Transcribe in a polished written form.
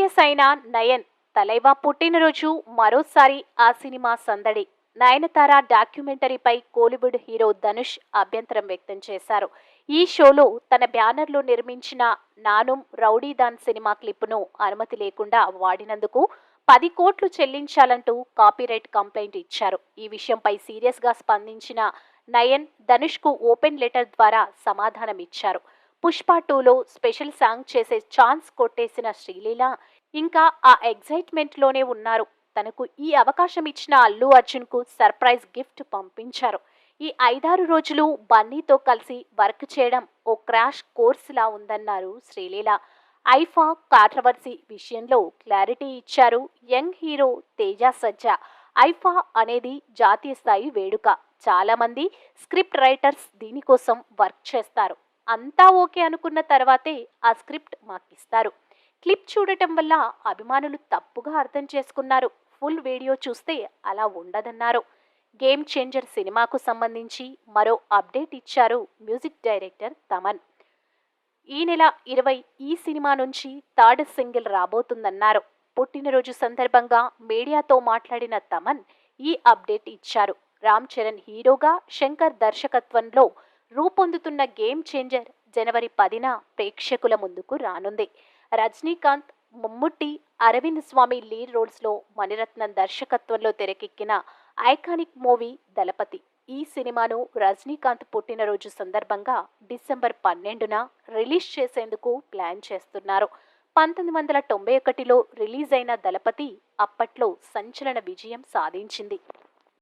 Success అయిన నయన్ తలైవా పుట్టినరోజు మరోసారి ఆ సినిమా సందడి. నయనతార డాక్యుమెంటరీపై కోలీవుడ్ హీరో ధనుష్ అభ్యంతరం వ్యక్తం చేశారు. ఈ షోలో తన బ్యానర్లో నిర్మించిన నానుం రౌడీదాన్ సినిమా క్లిప్ను అనుమతి లేకుండా వాడినందుకు 10 కోట్లు చెల్లించాలంటూ కాపీరైట్ కంప్లైంట్ ఇచ్చారు. ఈ విషయంపై సీరియస్గా స్పందించిన నయన్ ధనుష్కు ఓపెన్ లెటర్ ద్వారా సమాధానమిచ్చారు. పుష్ప 2లో స్పెషల్ సాంగ్ చేసే ఛాన్స్ కొట్టేసిన శ్రీలీల ఇంకా ఆ ఎగ్జైట్మెంట్లోనే ఉన్నారు. తనకు ఈ అవకాశం ఇచ్చిన అల్లు అర్జున్కు సర్ప్రైజ్ గిఫ్ట్ పంపించారు. ఈ 5-6 రోజులు బన్నీతో కలిసి వర్క్ చేయడం ఓ క్రాష్ కోర్సులా ఉందన్నారు శ్రీలీల. ఐఫా కాంట్రవర్సీ విషయంలో క్లారిటీ ఇచ్చారు యంగ్ హీరో తేజ సజ్జా. ఐఫా అనేది జాతీయ స్థాయి వేడుక. చాలా మంది స్క్రిప్ట్ రైటర్స్ దీనికోసం వర్క్ చేస్తారు. అంతా ఓకే అనుకున్న తర్వాతే ఆ స్క్రిప్ట్ మాకిస్తారు. క్లిప్ చూడటం వల్ల అభిమానులు తప్పుగా అర్థం చేసుకున్నారు. ఫుల్ వీడియో చూస్తే అలా ఉండదన్నారు. గేమ్ చేంజర్ సినిమాకు సంబంధించి మరో అప్డేట్ ఇచ్చారు మ్యూజిక్ డైరెక్టర్ తమన్. ఈ నెల 20 ఈ సినిమా నుంచి థర్డ్ సింగిల్ రాబోతుందన్నారు. పుట్టినరోజు సందర్భంగా మీడియాతో మాట్లాడిన తమన్ ఈ అప్డేట్ ఇచ్చారు. రామ్ చరణ్ హీరోగా, శంకర్ దర్శకత్వంలో రూపొందుతున్న గేమ్ చేంజర్ జనవరి 10న ప్రేక్షకుల ముందుకు రానుంది. రజనీకాంత్, మమ్ముట్టి, అరవింద్ స్వామి లీడ్ రోల్స్లో మణిరత్నం దర్శకత్వంలో తెరకెక్కిన ఐకానిక్ మూవీ దళపతి. ఈ సినిమాను రజనీకాంత్ పుట్టినరోజు సందర్భంగా డిసెంబర్ 12న రిలీజ్ చేసేందుకు ప్లాన్ చేస్తున్నారు. 1991లో రిలీజ్ అయిన దళపతి అప్పట్లో సంచలన విజయం సాధించింది.